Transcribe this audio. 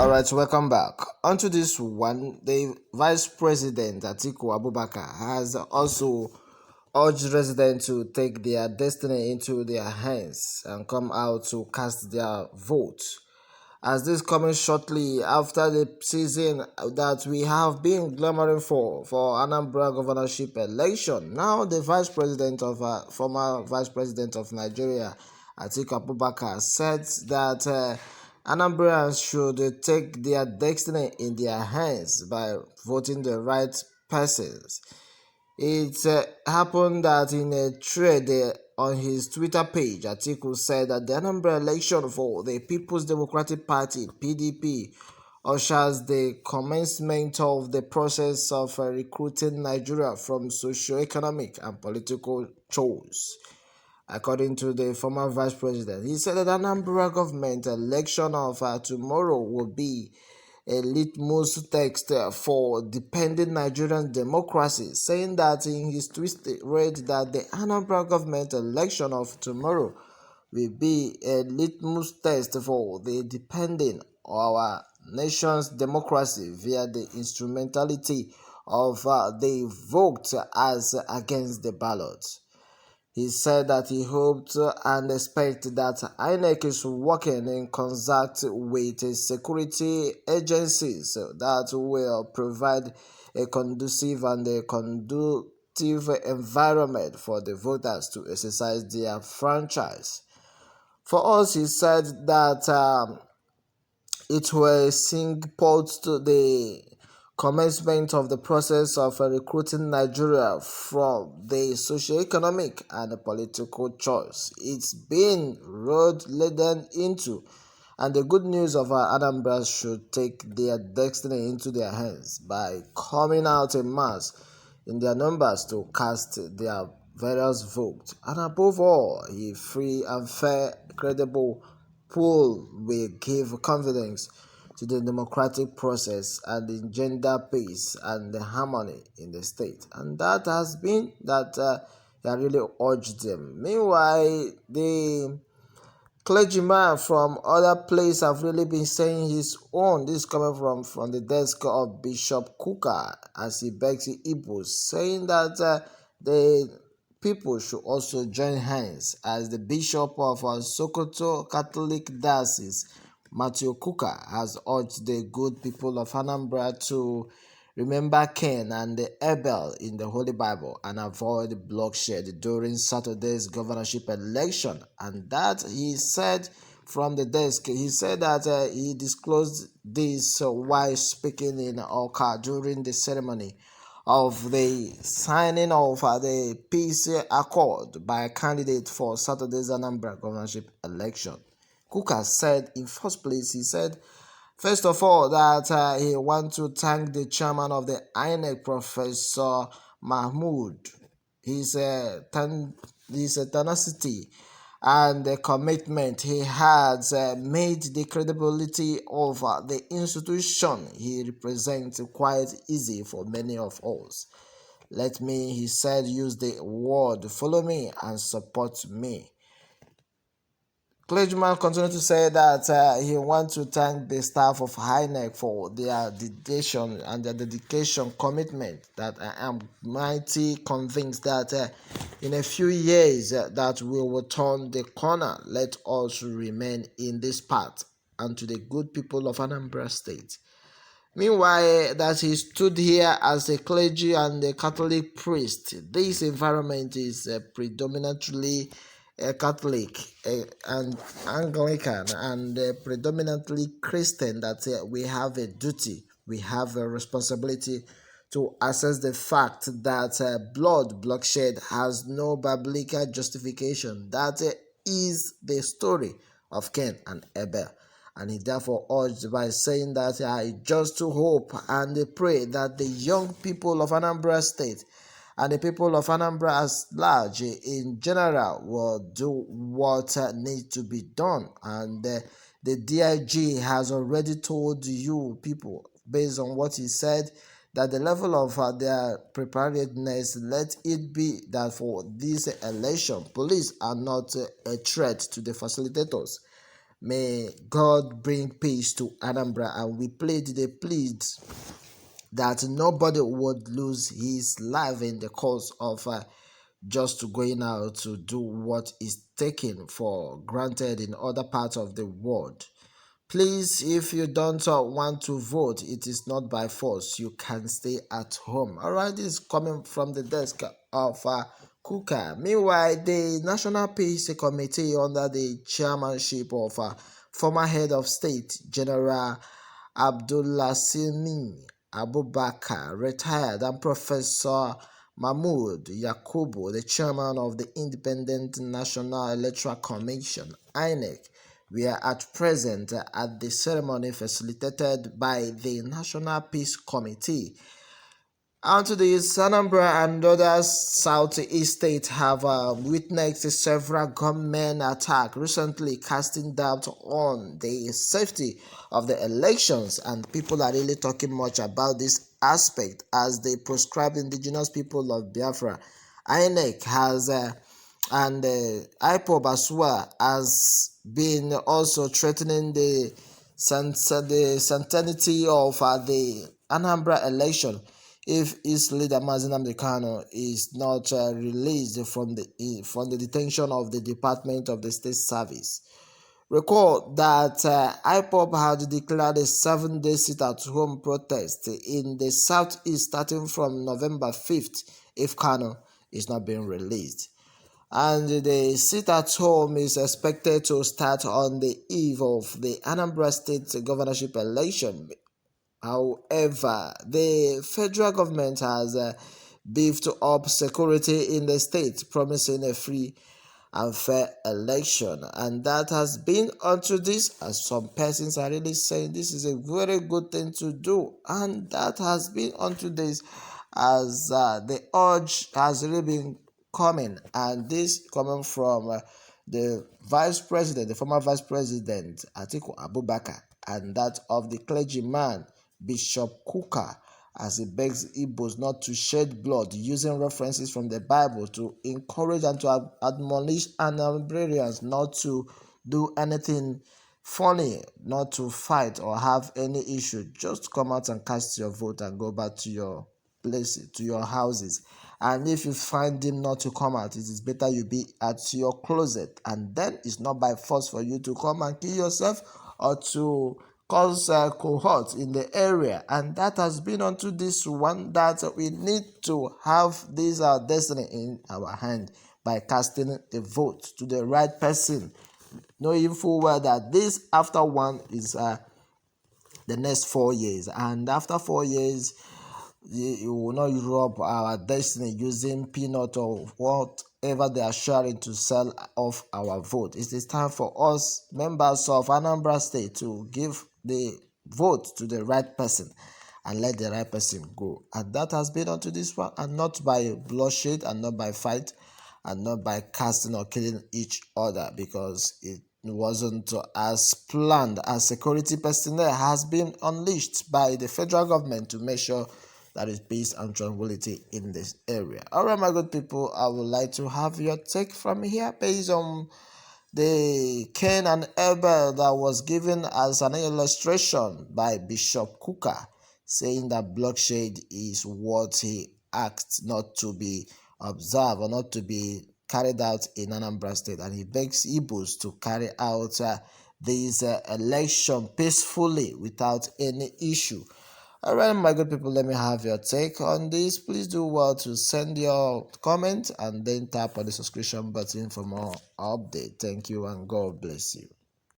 All right, welcome back. Onto this one, the Vice President Atiku Abubakar has also urged residents to take their destiny into their hands and come out to cast their vote. As this coming shortly after the season that we have been clamoring for Anambra governorship election, now the former Vice President of Nigeria, Atiku Abubakar, said that Anambrans should take their destiny in their hands by voting the right persons. It happened that in a thread on his Twitter page, Atiku said that the Anambra election for the People's Democratic Party (PDP) ushers the commencement of the process of recruiting Nigeria from socio-economic and political chores. According to the former vice president, he said that Anambra government election of tomorrow will be a litmus test for dependent Nigerian democracy, saying that in his tweet read that the Anambra government election of tomorrow will be a litmus test for the dependent our nation's democracy via the instrumentality of the vote as against the ballot. He said that he hoped and expects that INEC is working in concert with security agencies that will provide a conducive and a conducive environment for the voters to exercise their franchise. For us, he said that it will signpost the commencement of the process of recruiting Nigeria from the socio-economic and political choice it's been road-laden into, and the good news of our Anambra should take their destiny into their hands by coming out en masse in their numbers to cast their various votes, and above all, a free and fair, credible poll will give confidence to the democratic process and the gender peace and the harmony in the state. And that has been that they really urged them. Meanwhile, the clergyman from other places have really been saying his own. This is coming from the desk of Bishop Kuka as he begs the Igbos, saying that the people should also join hands, as the Bishop of Sokoto Catholic Diocese, Matthew Kuka, has urged the good people of Anambra to remember Cain and Abel in the Holy Bible and avoid bloodshed during Saturday's governorship election. And that he said from the desk, he said that he disclosed this while speaking in Oka during the ceremony of the signing of the peace accord by a candidate for Saturday's Anambra governorship election. Kuka said, in first place, he said, first of all, that he wants to thank the chairman of the INEC, Professor Mahmood, his tenacity and the commitment he has made the credibility of the institution he represents quite easy for many of us. Let me, he said, use the word follow me and support me. Clergyman continued to say that he wants to thank the staff of INEC for their dedication and their dedication commitment, that I am mighty convinced that in a few years that we will turn the corner. Let us remain in this path, and to the good people of Anambra State. Meanwhile, that he stood here as a clergy and a Catholic priest, this environment is predominantly Catholic and Anglican and predominantly Christian, that we have a duty, we have a responsibility to assess the fact that bloodshed has no biblical justification. That is the story of Cain and Abel. And he therefore urged by saying that I just to hope and pray that the young people of Anambra State and the people of Anambra as large in general will do what needs to be done. And the DIG has already told you people, based on what he said, that the level of their preparedness, let it be that for this election, police are not a threat to the facilitators. May God bring peace to Anambra, and we plead the plead that nobody would lose his life in the course of just going out to do what is taken for granted in other parts of the world. Please, if you don't want to vote, it is not by force. You can stay at home. All right, this is coming from the desk of Kuka. Meanwhile, the National Peace Committee, under the chairmanship of former head of state, General Abdullasimi Abubakar, retired, and Professor Mahmoud Yakubu, the chairman of the Independent National Electoral Commission, INEC, were at present at the ceremony facilitated by the National Peace Committee. Onto this, Anambra and other southeast states have witnessed several gunmen attacks recently, casting doubt on the safety of the elections, and people are really talking much about this aspect as the proscribed indigenous people of Biafra. INEC has and IPOB as well has been also threatening the sanctity of the Anambra election if its leader Mazi Nnamdi Kanu is not released from the detention of the Department of the State Service. Recall that IPOB had declared a 7-day sit-at-home protest in the southeast starting from November 5th if Kanu is not being released. And the sit-at-home is expected to start on the eve of the Anambra State governorship election. However, the federal government has beefed up security in the state, promising a free and fair election, and that has been unto this, as some persons are really saying this is a very good thing to do, and that has been unto this, as the urge has really been coming, and this coming from the former vice president Atiku Abubakar, and that of the clergyman Bishop Kuka, as he begs Igbos not to shed blood, using references from the Bible to encourage and to admonish Anambrarians not to do anything funny, not to fight or have any issue. Just come out and cast your vote and go back to your places, to your houses. And if you find him not to come out, it is better you be at your closet. And then it's not by force for you to come and kill yourself or to cause cohort in the area. And that has been unto this one, that we need to have this our destiny in our hand by casting a vote to the right person, knowing full well that this after one is the next 4 years, and after 4 years you will not rub our destiny using peanut or whatever they are sharing to sell off our vote. It is time for us members of Anambra State to give the vote to the right person and let the right person go. And that has been unto this one, and not by bloodshed, and not by fight, and not by casting or killing each other, because it wasn't as planned, as security personnel has been unleashed by the federal government to make sure that is peace and tranquility in this area. All right, my good people, I would like to have your take from here based on the Cain and Abel that was given as an illustration by Bishop Kuka, saying that bloodshed is what he asked not to be observed or not to be carried out in Anambra State, and he begs Igbos to carry out this election peacefully without any issue. All right, my good people, let me have your take on this. Please do well to send your comment and then tap on the subscription button for more update. Thank you and God bless you.